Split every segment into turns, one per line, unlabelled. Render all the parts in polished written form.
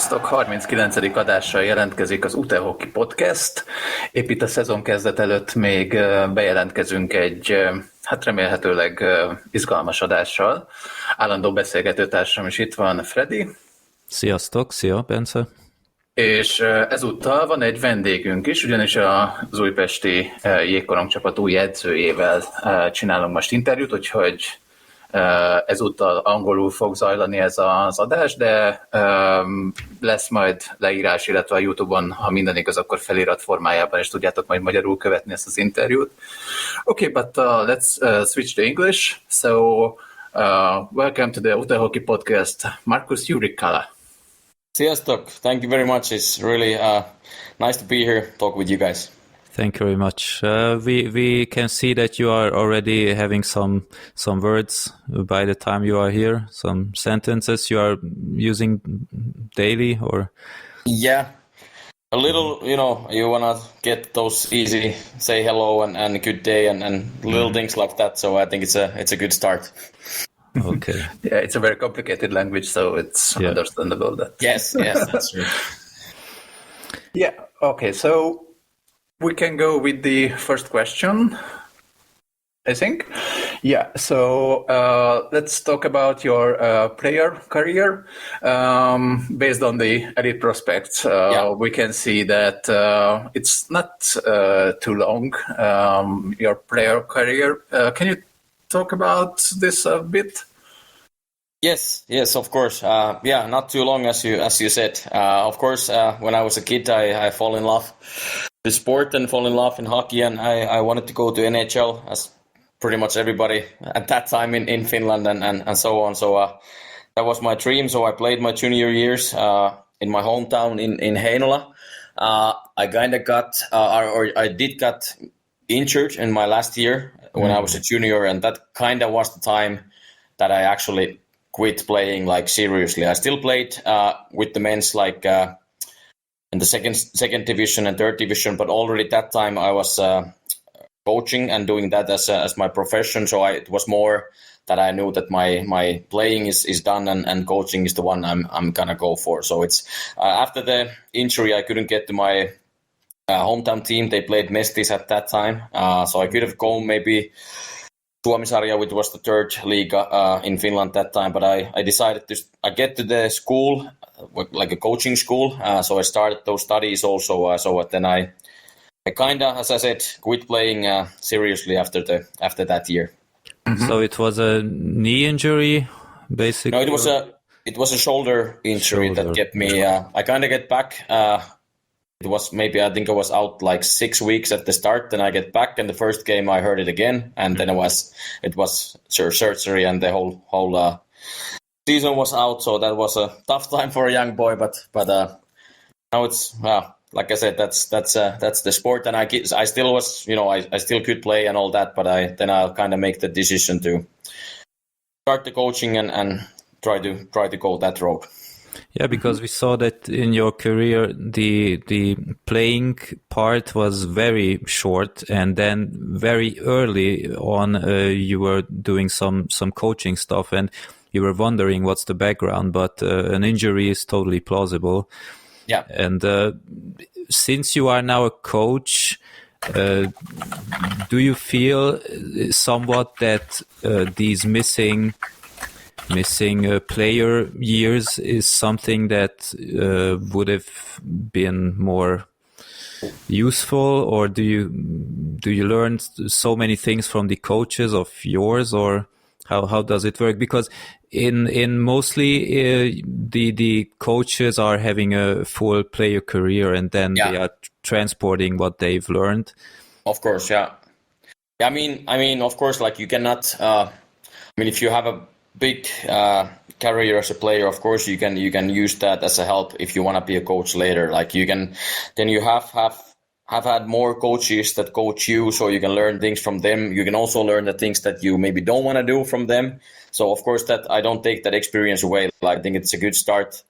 Sziasztok! 39. adással jelentkezik az UTEHOKI Podcast. Épp itt a szezon kezdet előtt még bejelentkezünk egy, hát remélhetőleg izgalmas adással. Állandó beszélgetőtársam is itt van, Freddy.
Sziasztok! Szia, Bence!
És ezúttal van egy vendégünk is, ugyanis az újpesti jégkorong csapat új edzőjével csinálunk most interjút, úgyhogy ezúttal angolul fog zajlani ez az adás, de lesz majd leírás, illetve a YouTube-on, ha minden igaz, akkor felirat formájában is tudjátok majd magyarul követni ezt az interjút. Okay, but let's switch to English. So, welcome to the UTEHOKI Podcast, Markus Juurikkalaval.
Sziasztok! Thank you very much. It's really nice to be here, talk with you guys.
Thank you very much. We can see that you are already having some words by the time you are here, some sentences you are using daily, or?
Yeah, a little, you want to get those easy, say hello and good day and little things like that, so I think it's a good start.
Okay.
Yeah, it's a very complicated language, so it's understandable that.
Yes, that's true.
Yeah, okay, so we can go with the first question, I think. Yeah, so let's talk about your player career. Based on the elite prospects, we can see that it's not too long, your player career. Can you talk about this a bit?
Yes, of course. Not too long, as you said. Of course, when I was a kid, I fall in love with sport and fall in love in hockey, and I wanted to go to NHL, as pretty much everybody at that time in Finland and so on. So that was my dream. So I played my junior years in my hometown in Heinola. I kind of I did get injured in my last year when I was a junior, and that kind of was the time that I actually quit playing like seriously. I still played with the men's like in the second division and third division, but already that time I was coaching and doing that as my profession. So it was more that I knew that my playing is done and coaching is the one I'm gonna go for. So it's after the injury I couldn't get to my hometown team. They played Mestis at that time, so I could have gone maybe Suomisarja, which was the third league in Finland that time, but I decided to get to the school, like a coaching school, so I started those studies also, so then I kind of, as I said, quit playing seriously after that year.
Mm-hmm. So it was a knee injury, basically?
No, it was a shoulder injury that kept me, I kind of get back, it was maybe, I think I was out like 6 weeks at the start, then I get back, and the first game I hurt it again, and then it was surgery, and the whole season was out, so that was a tough time for a young boy, but now it's, like I said, that's the sport, and I still was, I still could play and all that, but I'll kind of make the decision to start the coaching and try to go that road.
Yeah, because we saw that in your career, the playing part was very short, and then very early on, you were doing some coaching stuff, and you were wondering what's the background, but an injury is totally plausible.
Yeah.
And since you are now a coach, do you feel somewhat that these missing player years is something that would have been more useful, or do you learn so many things from the coaches of yours, or how does it work? Because in mostly the coaches are having a full player career, and then they are transporting what they've learned.
Of course, yeah. I mean, of course, like you cannot. If you have a big career as a player, of course you can use that as a help if you want to be a coach later. Like you can, then you have had more coaches that coach you, so you can learn things from them. You can also learn the things that you maybe don't want to do from them. So of course that I don't take that experience away. Like, I think it's a good start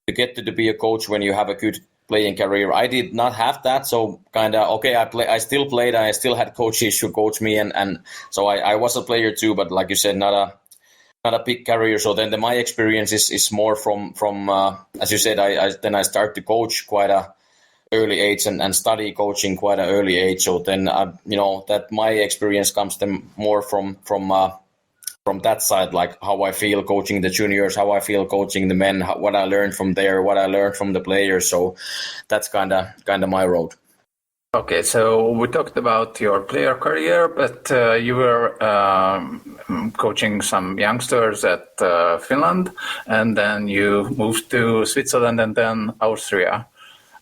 to get to be a coach when you have a good playing career. I did not have that, so kind of okay. I still played. I still had coaches who coached me, and so I was a player too. But like you said, not not a big career. So then my experience is more from as you said, I start to coach quite a early age and study coaching quite an early age. So then that my experience comes then more from that side, like how I feel coaching the juniors, how I feel coaching the men, what I learned from there, what I learned from the players. So that's kind of my road.
Okay, so we talked about your player career, but you were coaching some youngsters at Finland, and then you moved to Switzerland and then Austria.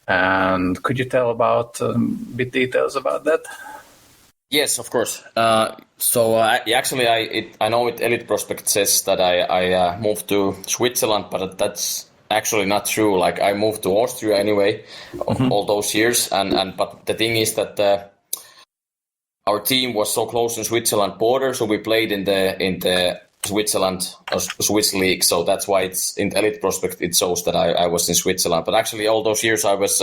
And could you tell about bit details about that?
Yes, of course. So actually, I know it Elite Prospect says that I moved to Switzerland, but that's actually not true. Like I moved to Austria anyway, all those years, but the thing is that our team was so close in Switzerland border, so we played in the Switzerland Swiss league. So that's why it's in Elite Prospect. It shows that I was in Switzerland, but actually all those years I was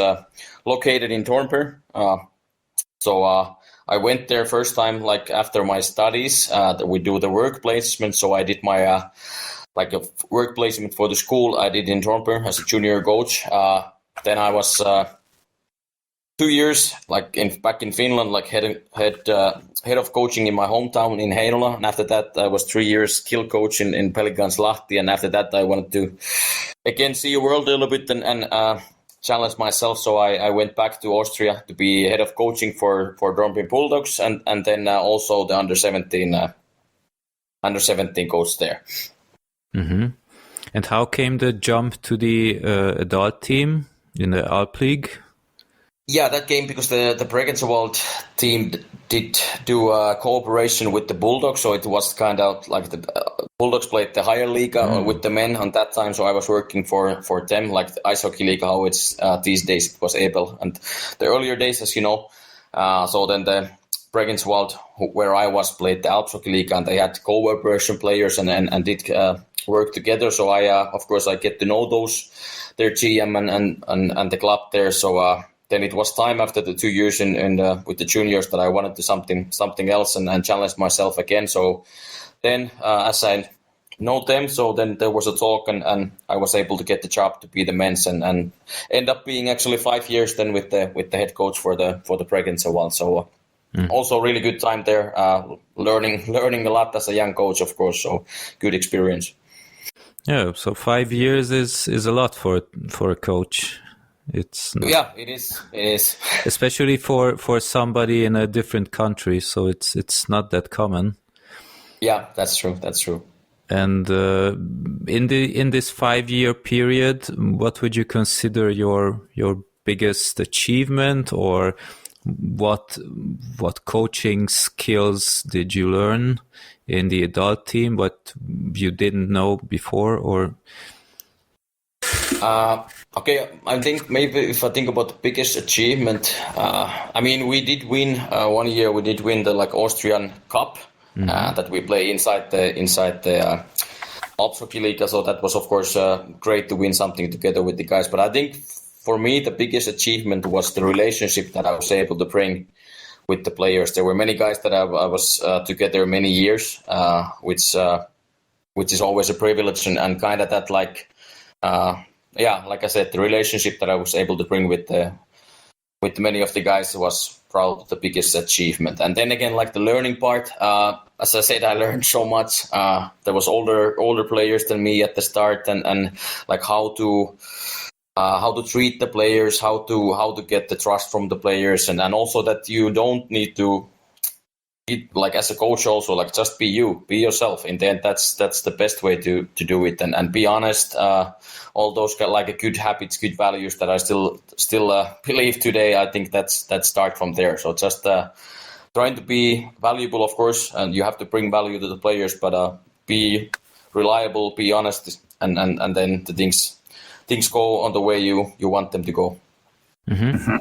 located in Tornberg. I went there first time like after my studies. We do the work placement, so I did my like a work placement for the school. I did in Tornberg as a junior coach. Then I was 2 years like back in Finland, like head of coaching in my hometown in Heinola. And after that, I was 3 years skill coach in Pelikans-Lahti. And after that, I wanted to again see the world a little bit and challenge myself. So I went back to Austria to be head of coaching for Dornbirn Bulldogs and then also the under 17 coach there.
Mm-hmm. And how came the jump to the adult team in the Alp League?
Yeah, that came because the Bregenzerwald team did do a cooperation with the Bulldogs, so it was kind of like the Bulldogs played the higher league with the men on that time, so I was working for them, like the ice hockey league, how it's these days. It was able, and the earlier days, as you know. So then the Bregenzerwald, where I was, played the Alps hockey league, and they had cooperation players and did work together. So of course, I get to know their GM and the club there. So. Then it was time after the 2 years with the juniors that I wanted to something else and challenge myself again. So then as I know them, so then there was a talk and I was able to get the job to be the men's and end up being actually 5 years then with the head coach for the Bregenzerwald. So also really good time there, learning a lot as a young coach, of course. So good experience.
Yeah, so 5 years is a lot for a coach. It's not,
yeah, it is.
Especially for somebody in a different country, so it's not that common.
Yeah, that's true.
And in this 5-year period, what would you consider your biggest achievement, or what coaching skills did you learn in the adult team? What you didn't know before, or?
Okay, I think maybe if I think about the biggest achievement, I mean, we did win 1 year. We did win the Austrian Cup that we play inside the Alps Hockey League. So that was of course great to win something together with the guys. But I think for me the biggest achievement was the relationship that I was able to bring with the players. There were many guys that I was together many years, which is always a privilege and kind of that like. Like I said, the relationship that I was able to bring with many of the guys was probably the biggest achievement. And then again, like the learning part, as I said, I learned so much. There was older players than me at the start, and like how to treat the players, how to get the trust from the players, and also that you don't need to. Like as a coach also, like just be yourself. In the end, that's the best way to do it and be honest. All those like good habits, good values that I still believe today. I think that start from there. So just trying to be valuable, of course, and you have to bring value to the players, but be reliable, be honest, and then the things go on the way you want them to go.
Mm-hmm.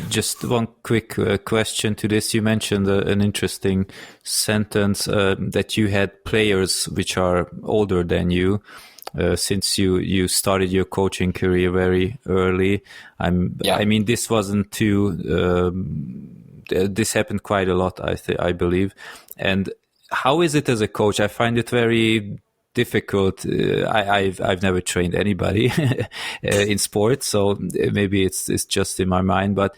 Just one quick question to this. You mentioned an interesting sentence that you had players which are older than you, since you started your coaching career very early. I mean, this wasn't too. This happened quite a lot, I believe, and how is it as a coach? I find it very difficult. I've never trained anybody in sports, so maybe it's just in my mind, but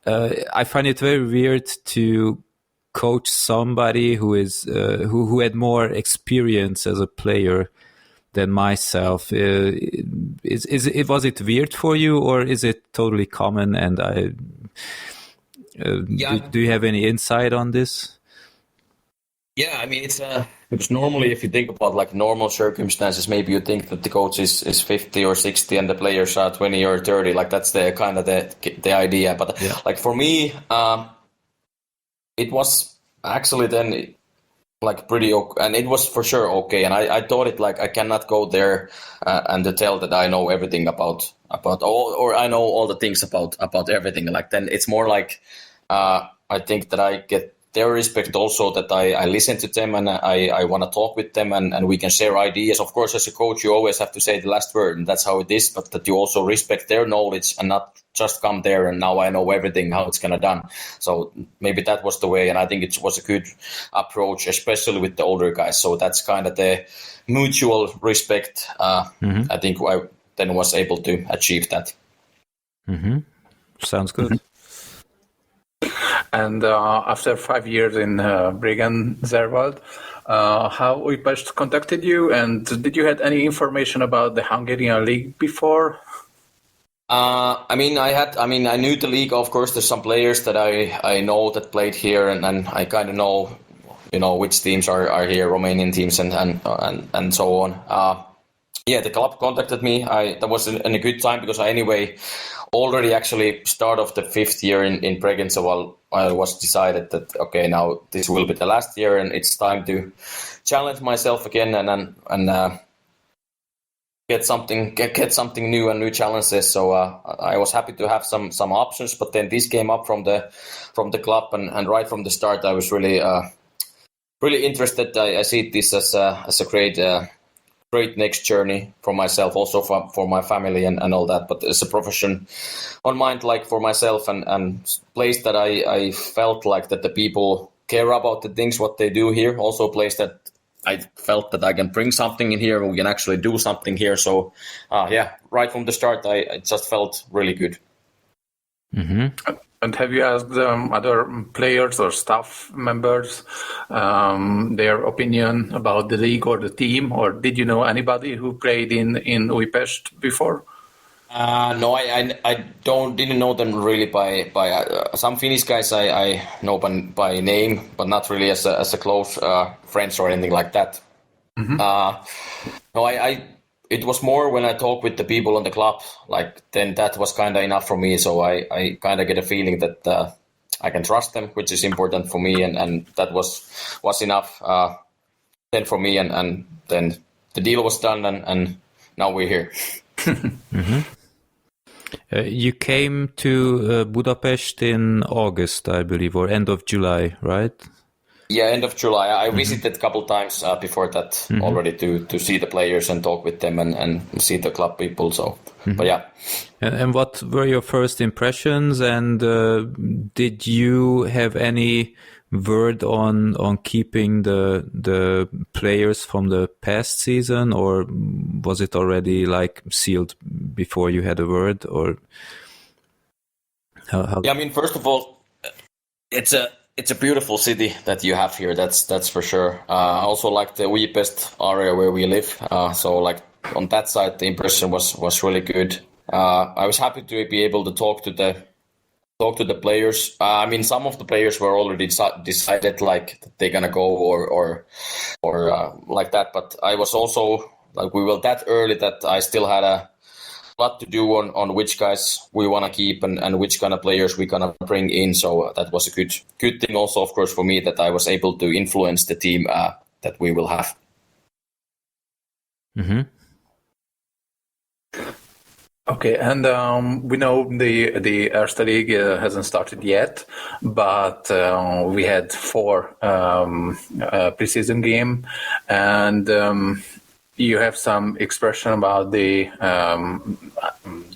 I find it very weird to coach somebody who is who had more experience as a player than myself. Was it weird for you, or is it totally common? And do you have any insight on this?
Yeah, I mean, it's normally, if you think about like normal circumstances, maybe you think that the coach is 50 or 60 and the players are 20 or 30. Like that's the kind of the idea. But like for me, it was actually then like pretty okay, and it was for sure okay. And I thought it like I cannot go there and to tell that I know everything about all, or I know all the things about everything. Like then it's more like I think that I get their respect also, that I listen to them and I want to talk with them and we can share ideas. Of course, as a coach, you always have to say the last word, and that's how it is, but that you also respect their knowledge and not just come there and now I know everything, how it's going to done. So maybe that was the way, and I think it was a good approach, especially with the older guys. So that's kind of the mutual respect. I think I then was able to achieve that.
Mm-hmm. Sounds good.
And after 5 years in Bregenz-Zerwald, how UTEHOKI contacted you, and did you have any information about the Hungarian league before?
I knew the league. Of course, there's some players that I know that played here, and I kind of know, which teams are here, Romanian teams and so on. The club contacted me. That was in a good time because I anyway already actually start of the 5th year in Bregenz. So I was decided that okay, now this will be the last year and it's time to challenge myself again and get something new and new challenges. So I was happy to have some options, but then this came up from the club and right from the start I was really interested. I see this as a great next journey for myself, also for my family and all that. But it's a profession on mind, like for myself and place that I felt like that the people care about the things what they do here. Also a place that I felt that I can bring something in here. We can actually do something here. So right from the start, I just felt really good.
Mm-hmm. And have you asked other players or staff members their opinion about the league or the team, or did you know anybody who played in UTEHOKI before?
No, I didn't know them really by some Finnish guys I know by name, but not really as a close friends or anything like that. Mm-hmm. No, it was more when I talk with the people on the club, like then that was kind of enough for me. So I kind of get a feeling that I can trust them, which is important for me, and that was enough then for me. And then the deal was done, and now we're here.
Mm-hmm. You came to Budapest in August, I believe, or end of July, right?
Yeah, end of July. I visited a couple times before that already to see the players and talk with them and see the club people. So, but yeah.
And what were your first impressions? And did you have any word on keeping the players from the past season, or was it already like sealed before you had a word? Or how?
Yeah, I mean, first of all, it's a beautiful city that you have here. That's for sure. I also like the Budapest area where we live. So like on that side, the impression was really good. I was happy to be able to talk to the players. I mean, some of the players were already decided like that they're gonna go or like that. But I was also like we were that early that I still had a lot to do on which guys we want to keep and which kind of players we're gonna bring in. So that was a good thing also, of course, for me that I was able to influence the team that we will have.
Mm-hmm.
Okay, and we know the Erste League hasn't started yet, but we had 4 preseason game, and you have some expression about the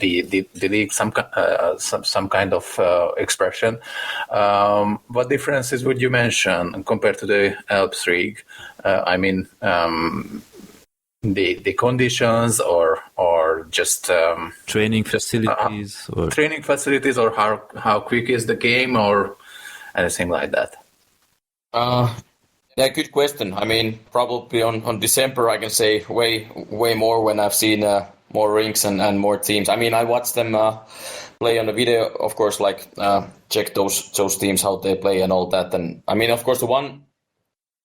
league, some kind of expression. What differences would you mention compared to the Alps League? I mean, the conditions or just
training facilities,
or how quick is the game or anything like that?
Yeah, good question. I mean, probably on December I can say way more when I've seen more rinks and more teams. I mean, I watch them play on the video, of course, like check those teams, how they play and all that. And I mean, of course, the one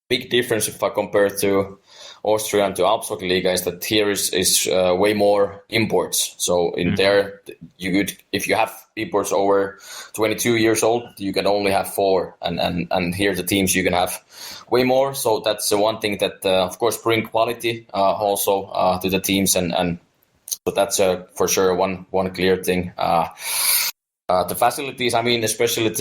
big difference if I compare to Austria and to Alps Hockey Liga is that here is way more imports. So in there, you could, if you have imports over 22 years old, you can only have 4, and here the teams you can have way more. So that's the one thing that of course bring quality also to the teams, and so that's for sure one clear thing. The facilities, I mean, especially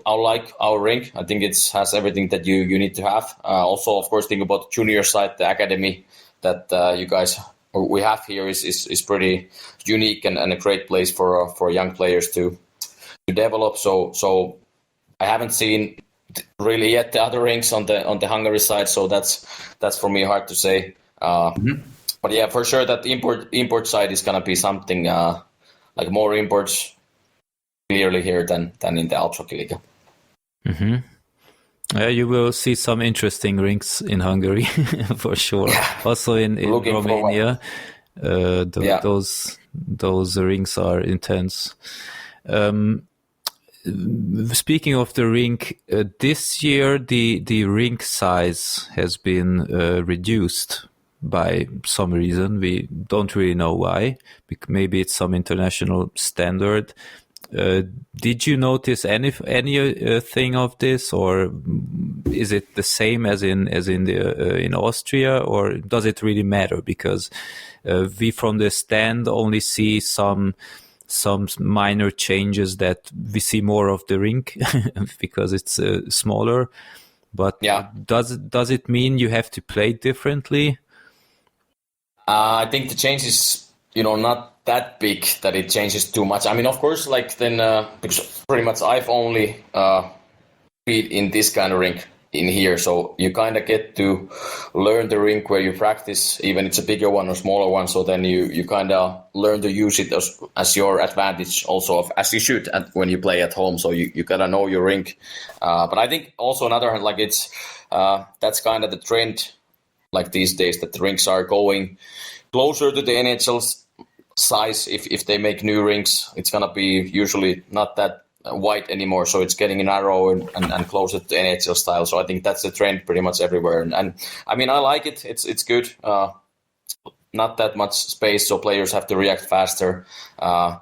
our rink, I think it has everything that you need to have. Also, of course, think about the junior side, the academy that we have here is pretty unique and a great place for young players to develop. So I haven't seen really yet the other rinks on the Hungary side. So that's for me hard to say. But yeah, for sure that import side is gonna be something like more imports clearly here than in the Alps Hockey Liga.
You will see some interesting rinks in Hungary for sure. Also in Romania, those rinks are intense. Speaking of the rink, this year the rink size has been reduced by some reason. We don't really know why. Maybe it's some international standard. Did you notice any thing of this, or is it the same as in Austria, or does it really matter? Because we from the stand only see some minor changes that we see more of the rink because it's smaller. But does it mean you have to play differently?
I think the change is not that big that it changes too much. I mean, of course, like then because pretty much I've only played in this kind of rink in here, so you kind of get to learn the rink where you practice, even it's a bigger one or smaller one. So then you kind of learn to use it as your advantage, also as you should when you play at home. So you gotta know your rink. But I think also another like it's that's kind of the trend like these days that the rinks are going closer to the NHL's size. If they make new rinks, it's gonna be usually not that wide anymore, so it's getting narrow and closer to NHL style. So I think that's the trend pretty much everywhere, and I mean I like it. It's good. Not that much space, so players have to react faster. But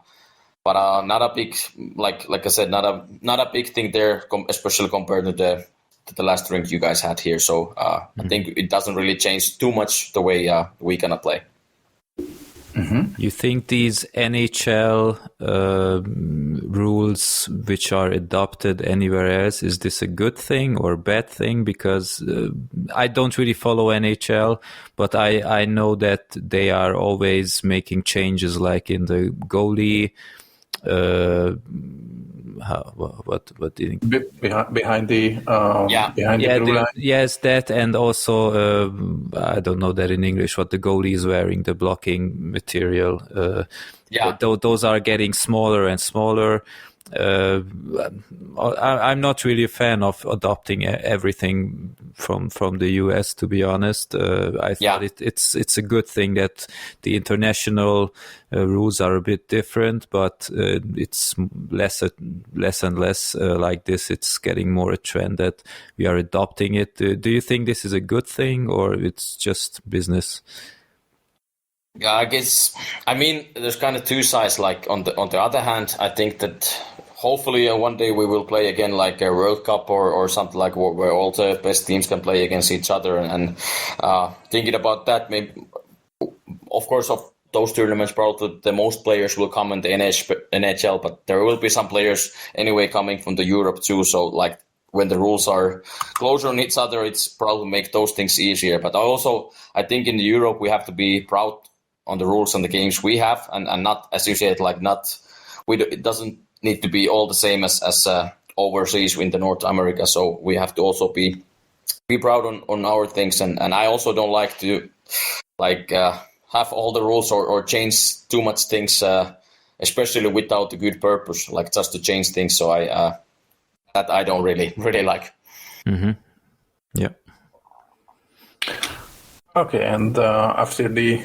not a big like I said, not a big thing there, especially compared to the last rink you guys had here. So I think it doesn't really change too much the way we gonna play.
You think these NHL rules which are adopted anywhere else, is this a good thing or bad thing? Because I don't really follow NHL, but I know that they are always making changes, like in the goalie. What do you think?
Behind the blue line?
Yes, that, and also I don't know that in English what the goalie is wearing, the blocking material. Those are getting smaller and smaller. I'm not really a fan of adopting everything from the US, to be honest. I thought it's a good thing that the international rules are a bit different, but it's less and less like this. It's getting more a trend that we are adopting it. Do you think this is a good thing, or it's just business?
Yeah, I guess. I mean, there's kind of two sides. Like on the other hand, I think that hopefully one day we will play again like a World Cup or something like where all the best teams can play against each other. And thinking about that, maybe of course of those tournaments, probably the most players will come in the NHL, but there will be some players anyway coming from the Europe too. So like when the rules are closer on each other, it's probably make those things easier. But I think in Europe we have to be proud on the rules and the games we have, and not, as you said, like it doesn't need to be all the same as overseas in the North America. So we have to also be proud on our things, and I also don't like to have all the rules or change too much things, especially without a good purpose, like just to change things. So that I don't really like.
Mm-hmm. Yeah.
Okay, and after the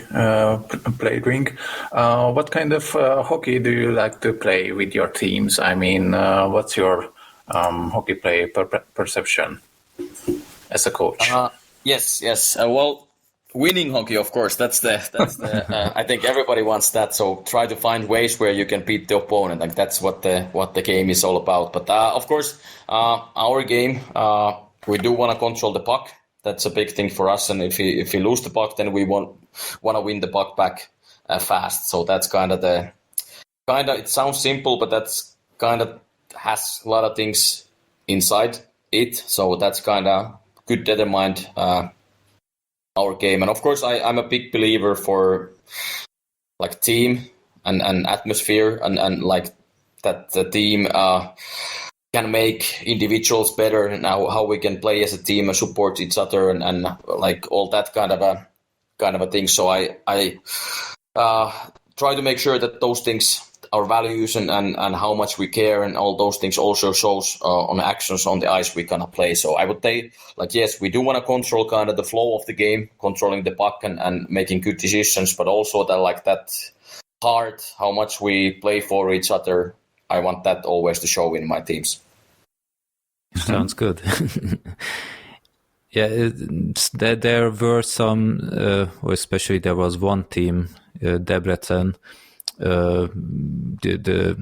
playing, what kind of hockey do you like to play with your teams? I mean, what's your hockey play perception as a coach?
Yes. Well, winning hockey, of course. That's the. I think everybody wants that. So try to find ways where you can beat the opponent. Like that's what the game is all about. But of course, our game, we do want to control the puck. That's a big thing for us. And if we lose the puck, then we want to win the puck back fast. So that's kind of it sounds simple, but that's kind of has a lot of things inside it. So that's kind of good determined our game. And of course, I'm a big believer for like team and atmosphere and like that the team can make individuals better, and how we can play as a team and support each other and like all that kind of a thing. So I try to make sure that those things, our values and how much we care and all those things also shows on actions on the ice we gonna play. So I would say, like, yes, we do want to control kind of the flow of the game, controlling the puck and making good decisions, but also that heart, how much we play for each other. I want that always to show in my teams.
Sounds good. Yeah, there were some, or especially there was one team, Debrecen. The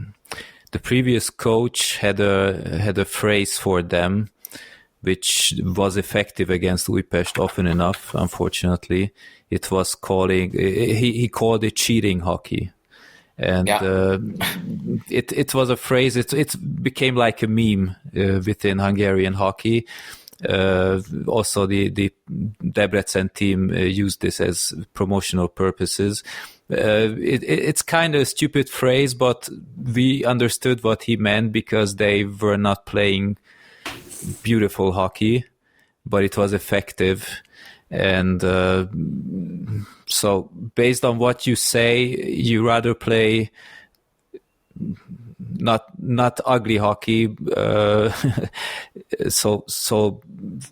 previous coach had a phrase for them, which was effective against Újpest often enough. Unfortunately, it was he called it cheating hockey. And it was a phrase. It became like a meme within Hungarian hockey. Also, the Debrecen team used this as promotional purposes. It's kind of a stupid phrase, but we understood what he meant because they were not playing beautiful hockey, but it was effective. And so based on what you say, you rather play not ugly hockey, so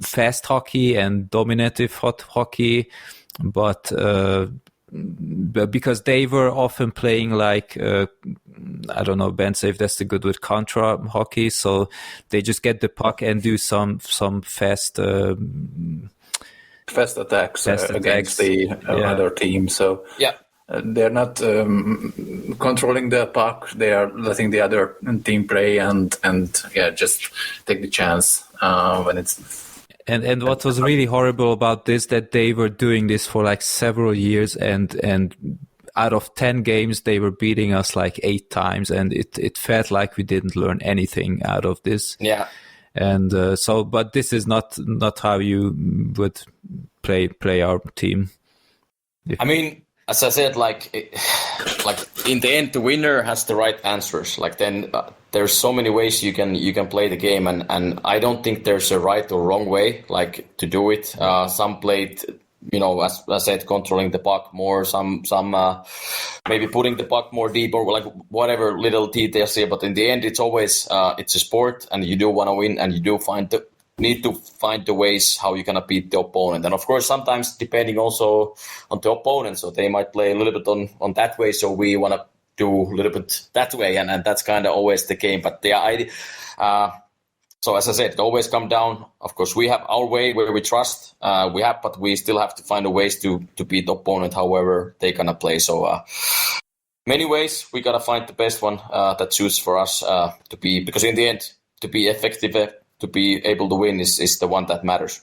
fast hockey and dominative hockey, but because they were often playing like I don't know, Ben, say if that's the good word, contra hockey. So they just get the puck and do some fast attacks
against the other team. So they're not controlling the puck. They are letting the other team play and just take the chance when it's.
And what was really horrible about this, that they were doing this for like several years, and out of 10 games they were beating us like 8 times, and it felt like we didn't learn anything out of this.
Yeah.
And but this is not how you would play our team.
I mean, as I said, like in the end, the winner has the right answers. Like then, there's so many ways you can play the game, and I don't think there's a right or wrong way like to do it. Some played, as I said, controlling the puck more. Some maybe putting the puck more deep or like whatever little details here. But in the end, it's always it's a sport, and you do want to win, and you do need to find the ways how you're gonna beat the opponent. And of course, sometimes depending also on the opponent, so they might play a little bit on that way. So we want to do a little bit that way, and that's kind of always the game. But so as I said, it always come down. Of course, we have our way where we trust. But we still have to find a ways to beat the opponent, however they gonna play. So many ways we gotta find the best one that suits for us to be, because in the end, to be effective, to be able to win is the one that matters.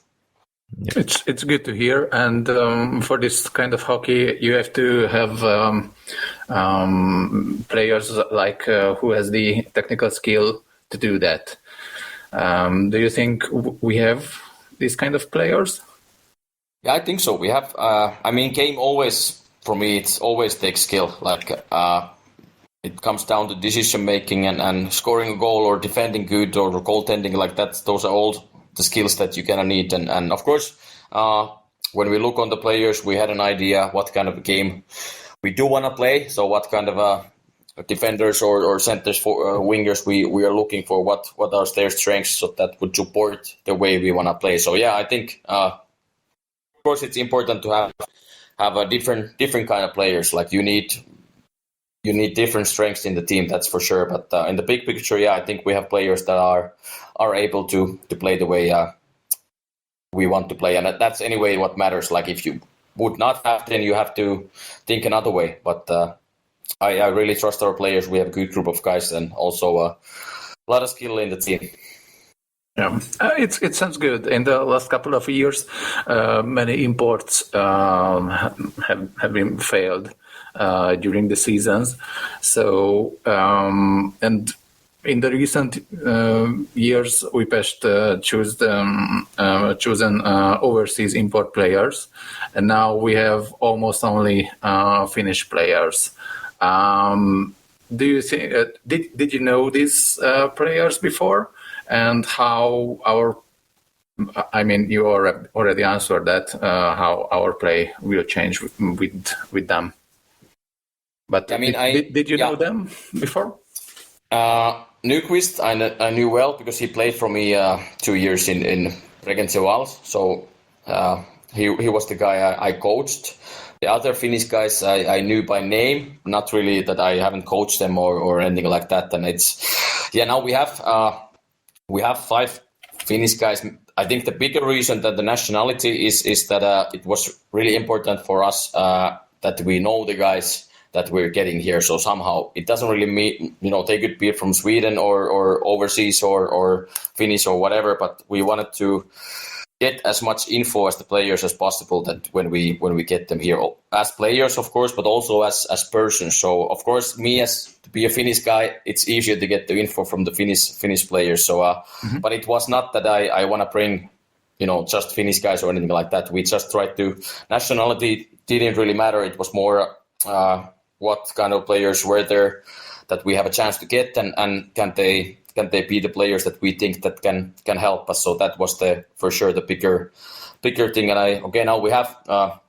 Yeah. It's good to hear, and for this kind of hockey, you have to have players like who has the technical skill to do that. Do you think we have these kind of players?
Yeah, I think so. We have. Game always, for me, it's always takes skill. It comes down to decision making and scoring a goal or defending good or goaltending like that. Those are all the skills that you're gonna need. And of course, when we look on the players, we had an idea what kind of a game we do want to play. So what kind of defenders or centers for wingers we are looking for. What are their strengths, so that would support the way we want to play. So yeah, I think. Of course, it's important to have a different kind of players. Like you need different strengths in the team, that's for sure. But in the big picture, yeah, I think we have players that are able to play the way we want to play, and that's anyway what matters. Like if you would not have, then you have to think another way. But I really trust our players. We have a good group of guys, and also a lot of skill in the team.
Yeah, it sounds good. In the last couple of years, many imports have been failed during the seasons. So, and in the recent years, Újpest chosen overseas import players, and now we have almost only Finnish players. Do you think? Did you know these players before? And how you already answered that, how our play will change with them. But did you know them before?
Nyquist, I knew well because he played for me 2 years in Regensevals. So he was the guy I coached. The other Finnish guys I knew by name, not really that I haven't coached them or anything like that. And now we have 5 Finnish guys. I think the bigger reason that the nationality is that it was really important for us that we know the guys that we're getting here. So somehow it doesn't really mean, they could be from Sweden or overseas or Finnish or whatever, but we wanted to get as much info as the players as possible that when we get them here as players, of course, but also as persons. So of course, me to be a Finnish guy, it's easier to get the info from the Finnish players. So, but it was not that I want to bring, just Finnish guys or anything like that. We just tried to, nationality didn't really matter. It was more what kind of players were there that we have a chance to get, and can they be the players that we think that can help us? So that was for sure the bigger thing. And now we have 5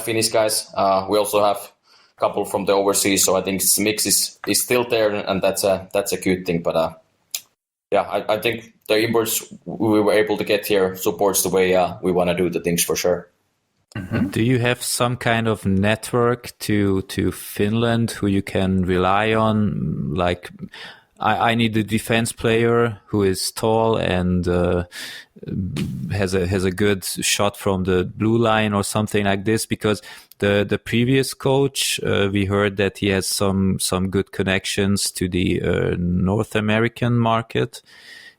Finnish guys. We also have a couple from the overseas. So I think this mix is still there, and that's a good thing. But I think the imports we were able to get here supports the way we want to do the things for sure.
Mm-hmm. Do you have some kind of network to Finland who you can rely on? Like, I need a defense player who is tall and has a good shot from the blue line or something like this. Because the previous coach, we heard that he has some good connections to the North American market,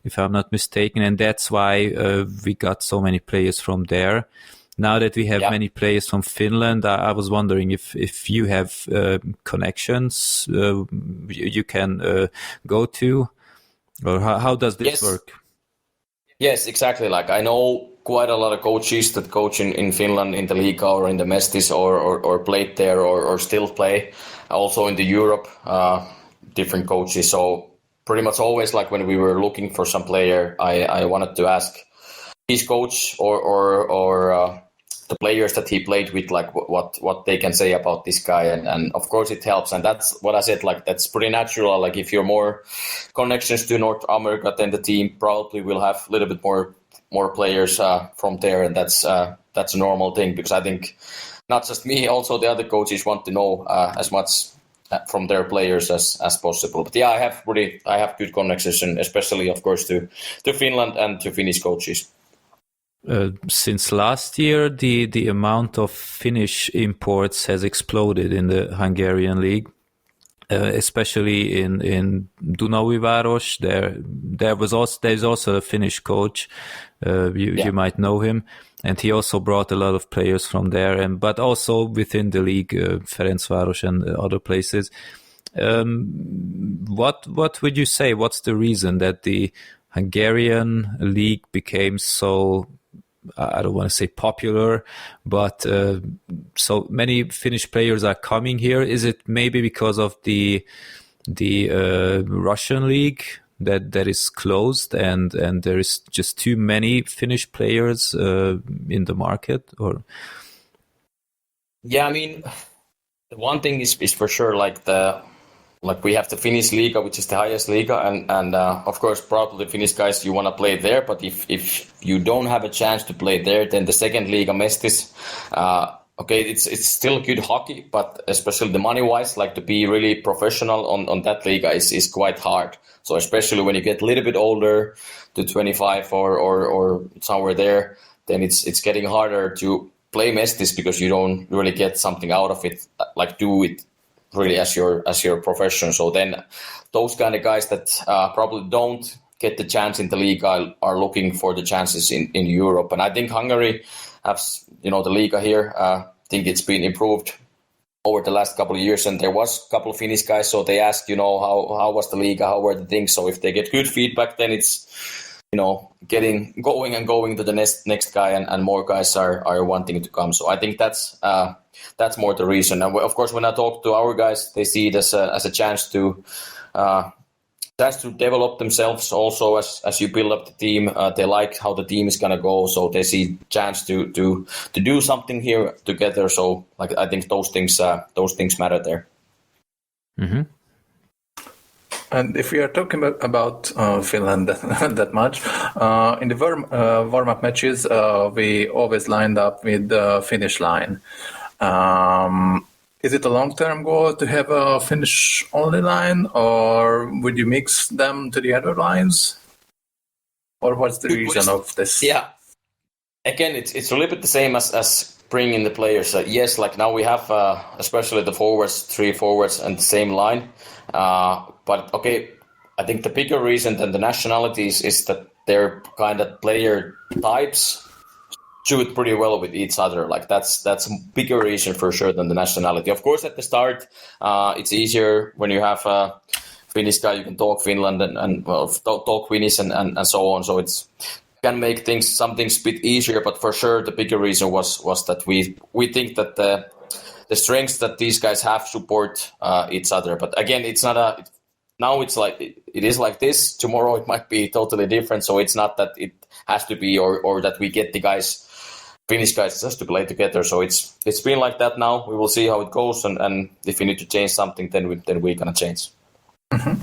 if I'm not mistaken, and that's why we got so many players from there. Now that we have many players from Finland, I was wondering if you have connections you can go to, or how does this work?
Yes, exactly. Like I know quite a lot of coaches that coach in Finland in the Liiga or in the Mestis or played there or still play. Also in the Europe, different coaches. So pretty much always, like when we were looking for some player, I wanted to ask his coach or the players that he played with, like what they can say about this guy, and of course it helps, and that's what I said. Like that's pretty natural. Like if you're more connections to North America, then the team probably will have a little bit more players from there, and that's a normal thing, because I think not just me, also the other coaches want to know as much from their players as possible. But yeah, I have good connections, and especially of course to Finland and to Finnish coaches.
Since last year, the amount of Finnish imports has exploded in the Hungarian league, especially in Dunaújváros. There's also a Finnish coach. You might know him, and he also brought a lot of players from there. But also within the league, Ferencváros and other places. What would you say? What's the reason that the Hungarian league became so, I don't want to say popular, but so many Finnish players are coming here. Is it maybe because of the Russian league that is closed and there is just too many Finnish players in the market? Or
yeah, I mean, the one thing is for sure like we have the Finnish Liga, which is the highest Liga, and of course, probably Finnish guys, you want to play there. But if you don't have a chance to play there, then the second Liga Mestis, okay, it's still good hockey, but especially the money-wise, like to be really professional on that Liga is quite hard. So especially when you get a little bit older, to 25 or somewhere there, then it's getting harder to play Mestis because you don't really get something out of it, like do it really as your profession. So then those kind of guys that probably don't get the chance in the league are looking for the chances in Europe. And I think Hungary has, the Liga here, I think it's been improved over the last couple of years, and there was a couple of Finnish guys, so they asked, how was the Liga, how were the things. So if they get good feedback, then it's, getting going to the next guy, and more guys are wanting to come. So I think that's more the reason. And of course, when I talk to our guys, they see it as a chance to develop themselves. Also, as you build up the team, they like how the team is gonna go, so they see chance to do something here together. So, like, I think those things matter there.
Mm-hmm.
And if we are talking about Finland that much, in the warm-up matches, we always lined up with the Finnish line. Is it a long-term goal to have a Finnish-only line, or would you mix them to the other lines? Or what's the reason of this?
Yeah. Again, it's a little bit the same as bringing the players. Yes, like now we have, especially the forwards, 3 forwards and the same line. But okay, I think the bigger reason than the nationalities is that their kind of player types shoot pretty well with each other. Like that's a bigger reason for sure than the nationality. Of course, at the start, it's easier when you have a Finnish guy. You can talk Finland and talk Finnish and so on. So it's can make some things a bit easier. But for sure, the bigger reason was that we think that the strengths that these guys have support each other. But again, it's not now it's like it is like this. Tomorrow it might be totally different. So it's not that it has to be or that we get the Finnish guys just to play together. So it's been like that now. We will see how it goes, and if we need to change something, then we're gonna change.
Mm-hmm.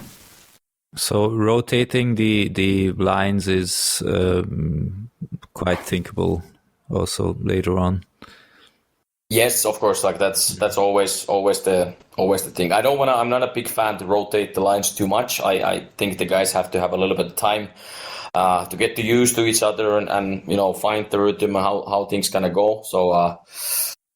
So rotating the lines is quite thinkable also later on.
Yes, of course. Like that's always the thing. I'm not a big fan to rotate the lines too much. I think the guys have to have a little bit of time to get used to each other and find the rhythm and how things gonna go. So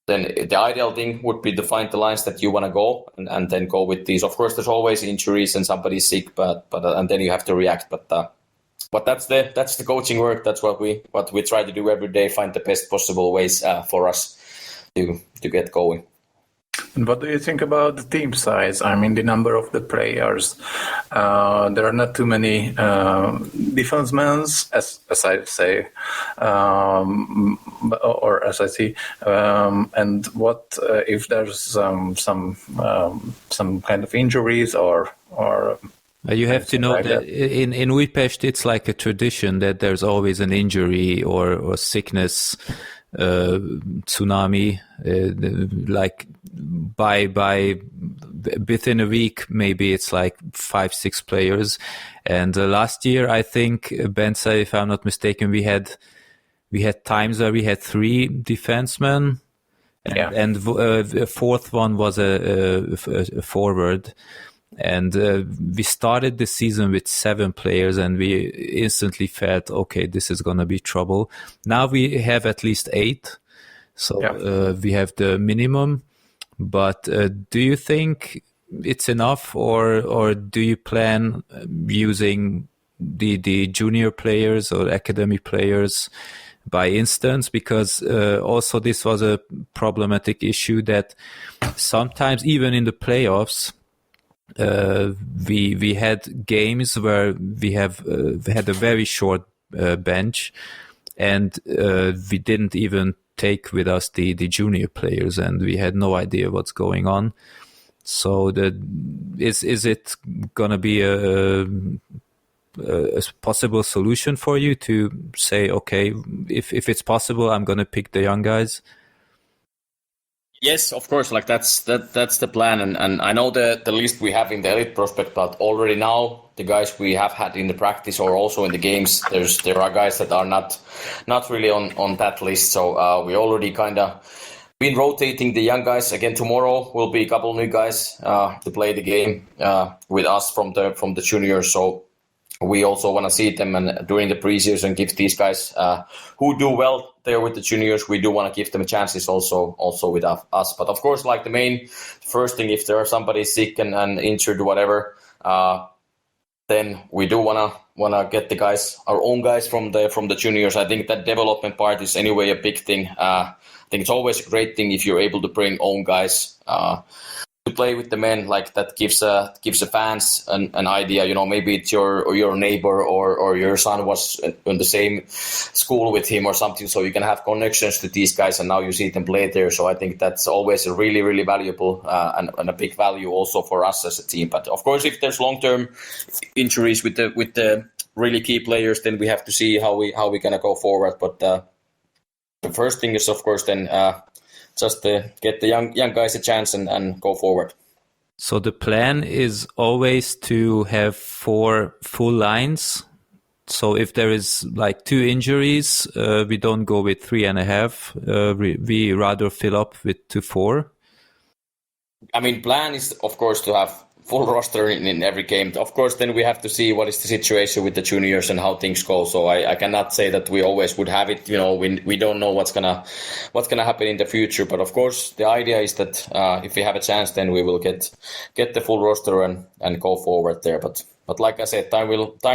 then the ideal thing would be to find the lines that you want to go and then go with these. Of course, there's always injuries and somebody's sick, but and then you have to react. But that's the coaching work. That's what we try to do every day. Find the best possible ways for us to get going.
And what do you think about the team size? I mean, the number of the players. There are not too many defensemen, as I say, or as I see. And what if there's some kind of injuries or
you have to know
like
that in Újpest it's like a tradition that there's always an injury or sickness tsunami, like by within a week maybe it's like 5-6 players. And last year I think Benza, if I'm not mistaken, we had times where we had 3 defensemen and a fourth one was a forward. And we started the season with 7 players and we instantly felt, okay, this is going to be trouble. Now we have at least 8. So we have the minimum. But do you think it's enough or do you plan using the junior players or academy players by instance? Because also this was a problematic issue that sometimes even in the playoffs, we had games where we had a very short bench, and we didn't even take with us the junior players, and we had no idea what's going on. So is it gonna be a possible solution for you to say, okay, if it's possible, I'm gonna pick the young guys?
Yes, of course. Like that's the plan, and I know the list we have in the elite prospect, but already now the guys we have had in the practice or also in the games, there are guys that are not really on that list. So we already kind of been rotating the young guys. Again, tomorrow will be a couple new guys to play the game with us from the juniors. So we also want to see them, and during the preseason give these guys who do well there with the juniors, we do want to give them chances also with us. But of course, like the first thing, if there are somebody sick and injured or whatever, then we do wanna get the guys, our own guys from the juniors. I think that development part is anyway a big thing. I think it's always a great thing if you're able to bring own guys to play with the men. Like that gives the fans an idea. You know, maybe it's your neighbor or your son was in the same school with him or something, so you can have connections to these guys, and now you see them play there. So I think that's always a really, really valuable and a big value also for us as a team. But of course, if there's long-term injuries with the really key players, then we have to see how we're gonna go forward. But the first thing is, of course, then just get the young guys a chance and go forward.
So the plan is always to have 4 full lines. So if there is like 2 injuries, we don't go with 3.5. We rather fill up with 4.
I mean, plan is, of course, to have full roster in every game. Of course, then we have to see what is the situation with the juniors and how things go. So I cannot say that we always would have it. You know, we don't know what's gonna happen in the future. But of course, the idea is that if we have a chance, then we will get the full roster and go forward there. But like I said, time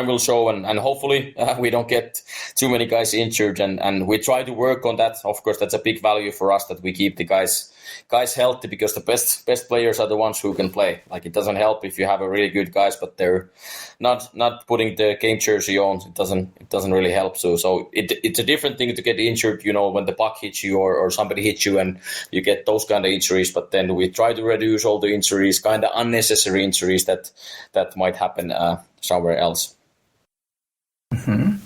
will show, and hopefully we don't get too many guys injured, and we try to work on that. Of course, that's a big value for us, that we keep the guys healthy, because the best players are the ones who can play. Like, it doesn't help if you have a really good guys, but they're not putting the game jersey on. It doesn't really help. So it's a different thing to get injured, you know, when the puck hits you or somebody hits you and you get those kind of injuries. But then we try to reduce all the injuries, kind of unnecessary injuries that might happen somewhere else.
Mm-hmm.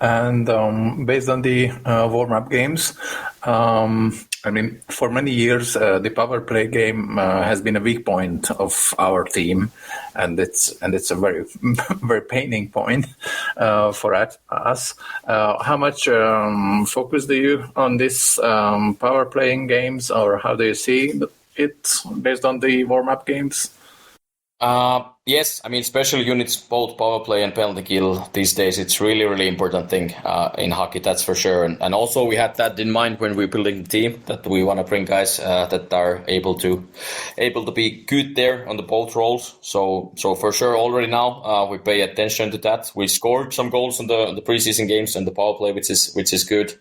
And based on the warm-up games, I mean, for many years, the power play game has been a weak point of our team, and it's a very, very paining point for us. How much focus do you on this power playing games, or how do you see it based on the warm-up games?
Yes, I mean, special units, both power play and penalty kill these days, it's really, really important thing in hockey, that's for sure. And also we had that in mind when we're building the team, that we want to bring guys that are able to be good there on the both roles. So for sure, already now we pay attention to that. We scored some goals in the preseason games and the power play, which is good.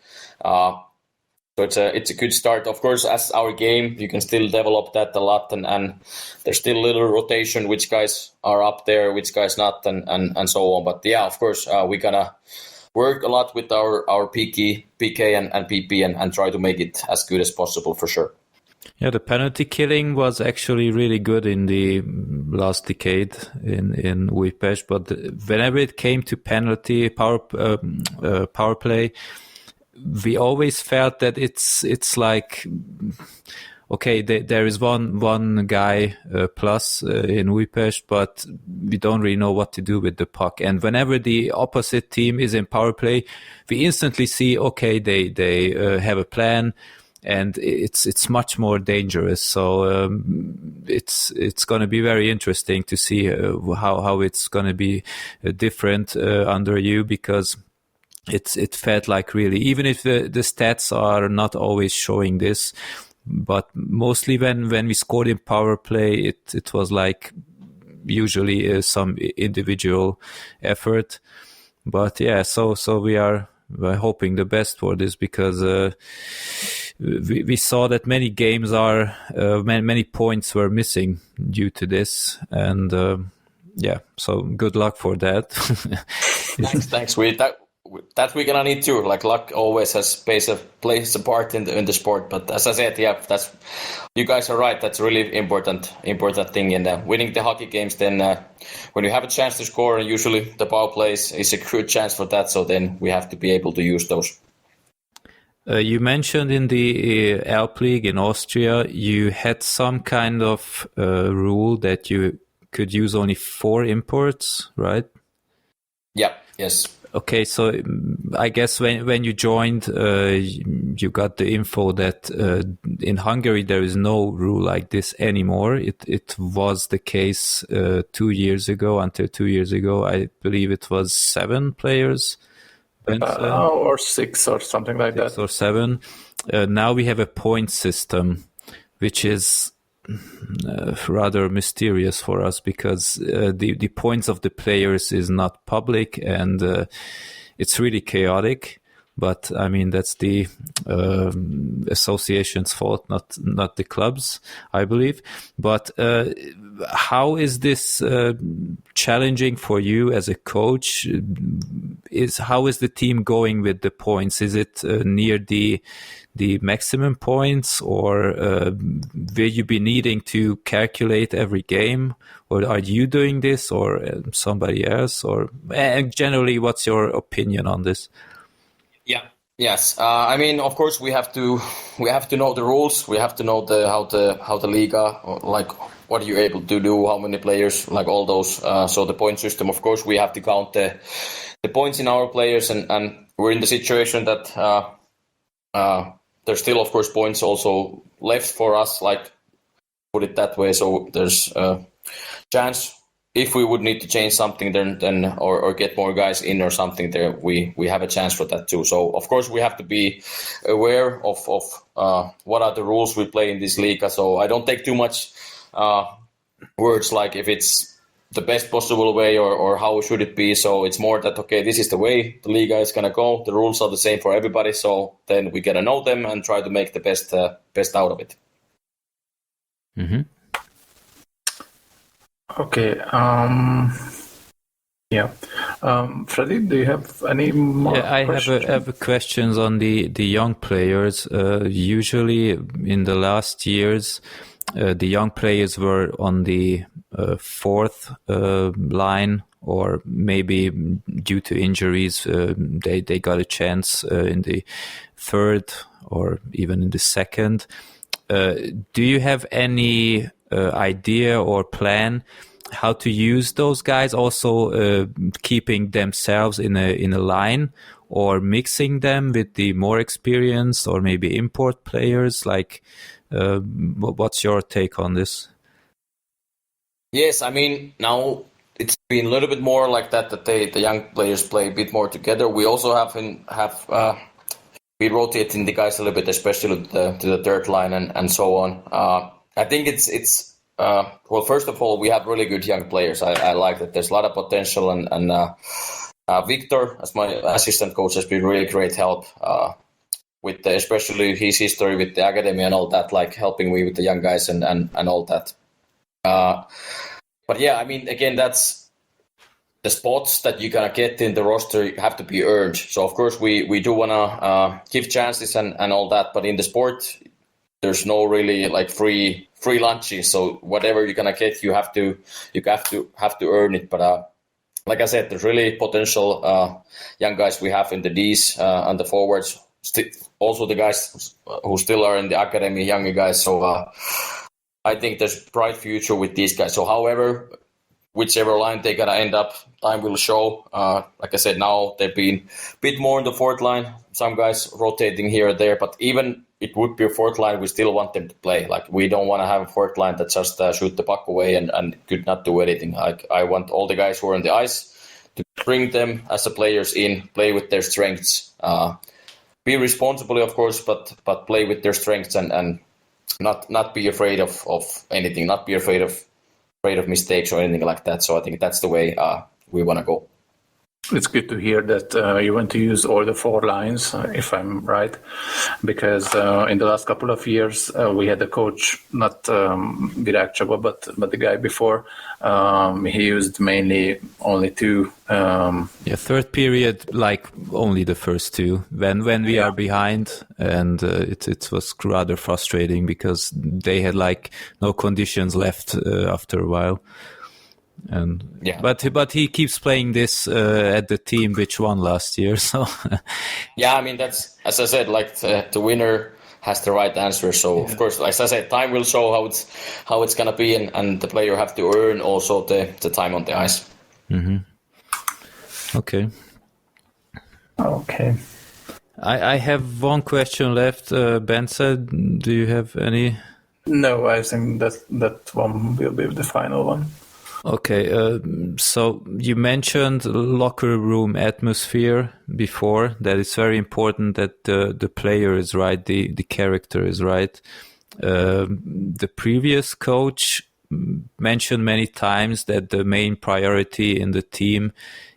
So it's a good start. Of course, as our game, you can still develop that a lot, and there's still a little rotation, which guys are up there, which guys not, and so on. But yeah, of course, we're gonna work a lot with our PK and PP and try to make it as good as possible, for sure.
Yeah, the penalty killing was actually really good in the last decade in UTEHOKI, but whenever it came to penalty power play, we always felt that it's like, okay, there is one guy plus in UTEHOKI, but we don't really know what to do with the puck. And whenever the opposite team is in power play, we instantly see, okay, they have a plan, and it's much more dangerous. So it's going to be very interesting to see how it's going to be different under you, because it felt like really, even if the stats are not always showing this, but mostly when we scored in power play, it was like usually some individual effort. But yeah, so we're hoping the best for this, because we saw that many games are many points were missing due to this, and so good luck for that.
Thanks. That we're gonna need too. Like luck always plays a part in the sport. But as I said, you guys are right. That's a really important thing. And winning the hockey games, then when you have a chance to score, and usually the power plays is a good chance for that. So then we have to be able to use those.
You mentioned in the Alp League in Austria, you had some kind of rule that you could use only 4 imports, right?
Yeah. Yes.
Okay, so I guess when you joined, you got the info that in Hungary there is no rule like this anymore. It was the case 2 years ago. Until 2 years ago, I believe it was 7 players.
Or 6 or something like that.
6 or 7. Now we have a point system, which is rather mysterious for us because the points of the players is not public and it's really chaotic. But I mean, that's the association's fault, not the club's, I believe. But how is this challenging for you as a coach? How is the team going with the points? Is it near the maximum points, or will you be needing to calculate every game, or are you doing this, or somebody else, or and generally, what's your opinion on this?
Yeah. Yes. I mean, of course, we have to know the rules. We have to know how the Liga, like what are you able to do, how many players, like all those. So the point system, of course, we have to count the points in our players, and we're in the situation that there's still, of course, points also left for us, like put it that way. So there's a chance if we would need to change something, then or get more guys in or something, there we have a chance for that too. So of course we have to be aware of what are the rules we play in this league. So I don't take too much words like if it's the best possible way or how should it be. So it's more that, okay, this is the way the Liga is going to go. The rules are the same for everybody. So then we get to know them and try to make the best out of it.
Mm-hmm.
Okay. Freddie, do you have any more questions?
I have questions on the young players. Usually in the last years, the young players were on the 4th line, or maybe due to injuries, they got a chance in the 3rd or even in the 2nd. Do you have any idea or plan how to use those guys, also keeping themselves in a line, or mixing them with the more experienced or maybe import players? Like, what's your take on this?
Yes, I mean, now it's been a little bit more like that the young players play a bit more together. We also we rotating the guys a little bit, especially to the 3rd line and so on. I think it's well, first of all, we have really good young players. I like that. There's a lot of potential, and Victor, as my assistant coach, has been really great help with especially his history with the academy and all that, like helping me with the young guys and all that. But yeah, I mean, again, that's the spots that you're gonna get in the roster have to be earned. So of course we do wanna give chances and all that, but in the sport there's no really like free lunches. So whatever you're gonna get, you have to earn it. But like I said, there's really potential young guys we have in the Ds and the forwards. Also the guys who still are in the academy, younger guys. So I think there's a bright future with these guys. So however, whichever line they're gonna end up, time will show. Like I said, now they've been a bit more in the 4th line. Some guys rotating here or there, but even it would be a 4th line, we still want them to play. Like, we don't want to have a 4th line that just shoot the puck away and could not do anything. Like, I want all the guys who are on the ice to bring them as the players in, play with their strengths, be responsible, of course, but play with their strengths and not be afraid of anything, not be afraid of mistakes or anything like that. So I think that's the way we want to go.
it's good to hear that you want to use all the 4 lines, if I'm right, because in the last couple of years we had a coach, not Virág Csaba, but the guy before. He used mainly only 2.
Third period, like only the first 2. When we are behind, and it was rather frustrating because they had like no conditions left after a while. And but he keeps playing this at the team which won last year. So
I mean, that's, as I said, like the winner has the right answer. So of course, as I said, time will show how it's gonna be, and the player have to earn also the time on the ice.
Mm-hmm. Okay. I have one question left. Bence, do you have any?
No, I think that one will be the final one.
Okay, so you mentioned locker room atmosphere before, that it's very important that the player is right, the character is right. The previous coach mentioned many times that the main priority in the team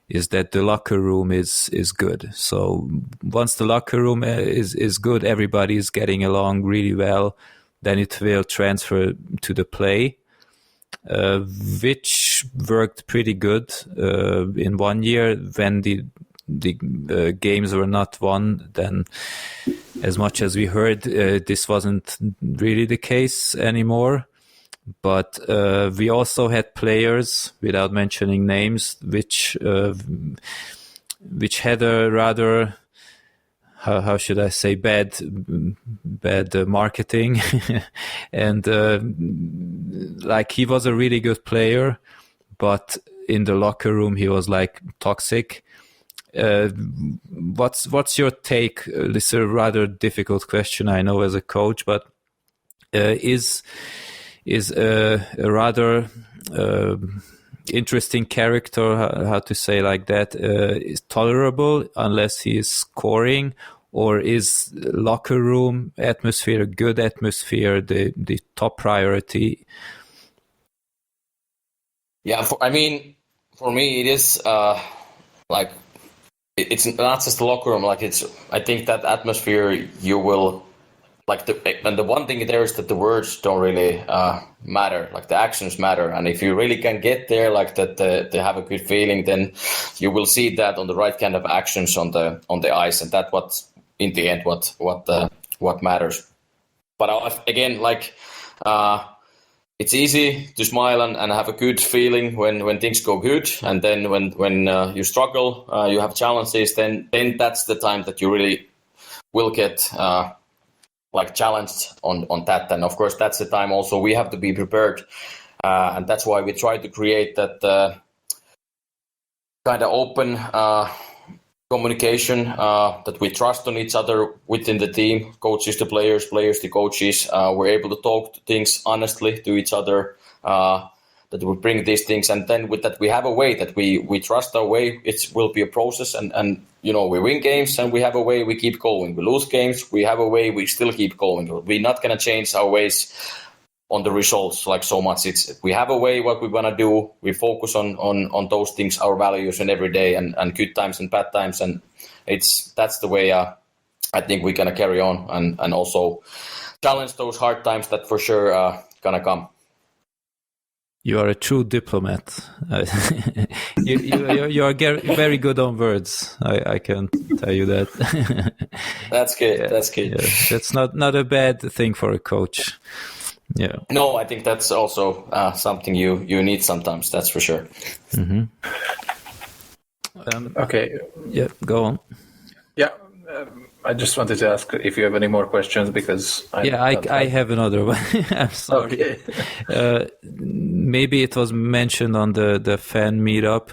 is that the locker room is good. So once the locker room is good, everybody is getting along really well, then it will transfer to the play. Which worked pretty good in one year when the games were not won. Then, as much as we heard, this wasn't really the case anymore. But we also had players, without mentioning names, which had a rather, how should I say, bad marketing. And like, he was a really good player, but in the locker room he was like toxic. What's your take? This is a rather difficult question, I know, as a coach, but is a rather interesting character, how to say like that, is tolerable unless he is scoring, or is locker room atmosphere, good atmosphere, the top priority?
Yeah, for me it is like, it's not just the locker room. Like, I think that atmosphere you will like, and the one thing there is that the words don't really matter. Like, the actions matter, and if you really can get there, like that, they have a good feeling, then you will see that on the right kind of actions on the ice, and that what's in the end what matters. But again, like, it's easy to smile and have a good feeling when things go good, and then when you struggle, you have challenges, then that's the time that you really will get like challenged on that. And of course, that's the time also we have to be prepared, and that's why we try to create that kind of open communication, that we trust on each other within the team, coaches to players, players to coaches. We're able to talk things honestly to each other, that we bring these things, and then with that we have a way that we trust our way. It will be a process, and you know, we win games and we have a way, we keep going. We lose games, we have a way, we still keep going. We're not going to change our ways on the results like so much. We have a way what we want to do. We focus on those things, our values, and every day, and good times and bad times, and that's the way I think we're gonna carry on, and also challenge those hard times that for sure gonna come.
You are a true diplomat. you are very good on words. I can tell you that.
That's good.
Yeah,
that's good.
Yeah. That's not a bad thing for a coach. Yeah.
No, I think that's also something you need sometimes. That's for sure.
Mm-hmm.
Okay.
Yeah, go on.
Yeah, I just wanted to ask if you have any more questions, because
I have another one. I'm sorry.
Okay.
Maybe it was mentioned on the fan meetup.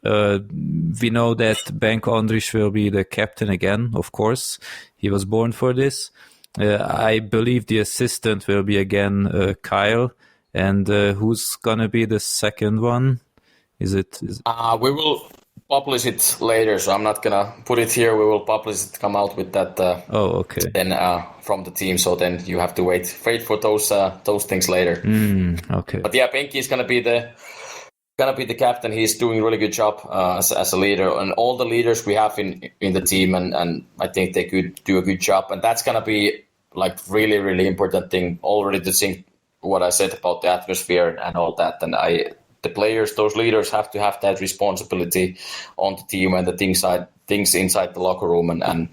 We know that Benko Andris will be the captain again, of course. He was born for this. I believe the assistant will be again Kyle. And who's going to be the second one? Is it?
We will publish it later, so I'm not going to put it here. We will publish it, come out with that.
Okay.
Then from the team, so then you have to wait for those things later.
Okay.
But yeah, Benki is going to be gonna be the captain. He's doing a really good job as a leader, and all the leaders we have in the team, and I think they could do a good job. And that's gonna be like really, really important thing already to think what I said about the atmosphere and all that. And the players, those leaders have to have that responsibility on the team and the things inside the locker room. And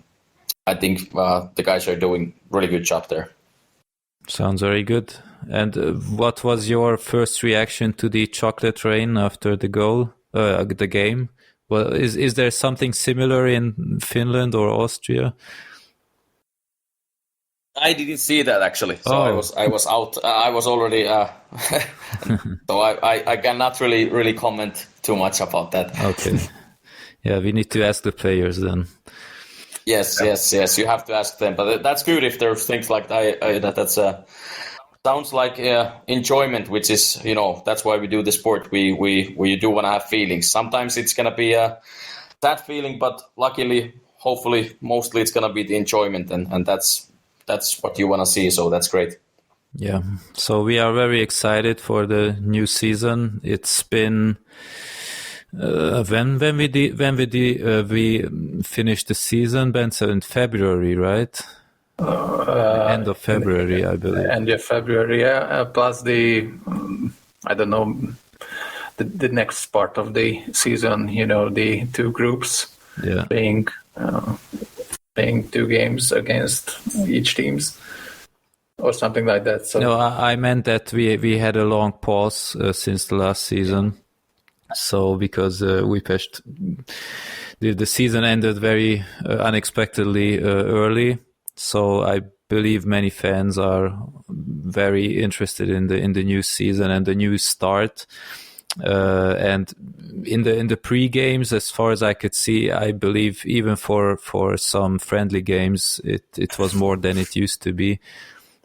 I think the guys are doing really good job there.
Sounds very good. And what was your first reaction to the chocolate rain after the goal, the game? Well, is there something similar in Finland or Austria?
I didn't see that actually, so I was out. I was already, so I cannot really comment too much about that.
Okay, yeah, we need to ask the players then.
Yes. You have to ask them, but that's good if there's things like that. That's sounds like enjoyment, which is that's why we do the sport. We do want to have feelings. Sometimes it's gonna be that feeling, but luckily, hopefully, mostly it's gonna be the enjoyment, and that's what you want to see. So that's great.
Yeah. So we are very excited for the new season. It's been. When we finished the season, Ben, so in February, right? End of February, I believe.
End of February, yeah. Plus the, I don't know, the next part of the season. The two groups, playing 2 games against each teams, or something like that. So
no, I meant that we had a long pause since the last season. So because Újpest, the season ended very unexpectedly early. So I believe many fans are very interested in the new season and the new start. And in the pre-games, as far as I could see, I believe even for some friendly games, it was more than it used to be.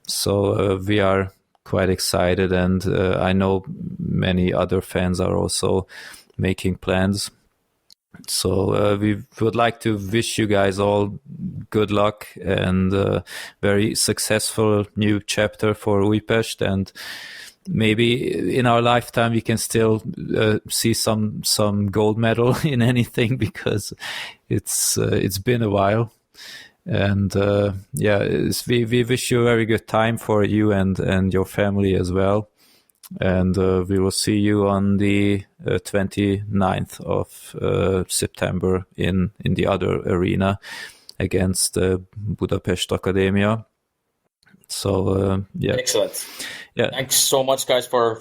So we are quite excited, and I know many other fans are also making plans. So we would like to wish you guys all good luck and very successful new chapter for Újpest, and maybe in our lifetime we can still see some gold medal in anything, because it's been a while. And we wish you a very good time for you and your family as well. And we will see you on the 29th of September in the other arena against Budapest Academia. So
excellent.
Yeah,
thanks so much, guys, for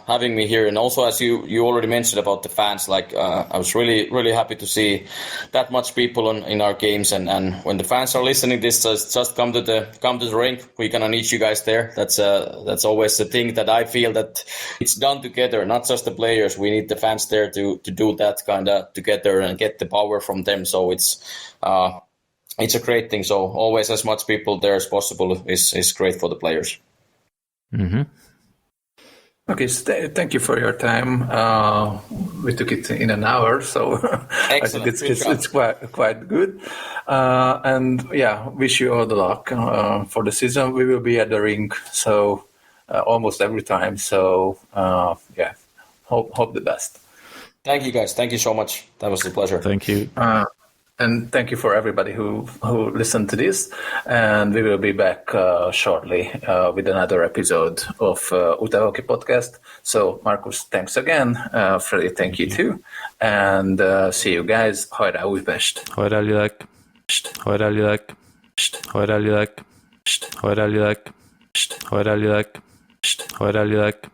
having me here. And also, as you already mentioned about the fans, like I was really happy to see that much people in our games. And when the fans are listening, this just come to the rink. We're gonna need you guys there. That's always the thing that I feel that it's done together, not just the players. We need the fans there to do that kind of together and get the power from them. So it's a great thing. So always as much people there as possible is great for the players.
Mm-hmm.
Okay, thank you for your time. We took it in an hour, so I think it's quite good. And yeah, wish you all the luck for the season. We will be at the rink, so almost every time. So hope the best.
Thank you, guys. Thank you so much. That was a pleasure.
Thank you.
And thank you for everybody who listened to this. And we will be back shortly with another episode of UTEHOKI podcast. So, Markus, thanks again. Freddy, thank you too. And see you guys. Hajrá Újpest!
Hajrá Lilek! Hajrá Lilek! Hajrá Lilek! Hajrá Lilek! Hajrá Lilek! Hajrá Lilek!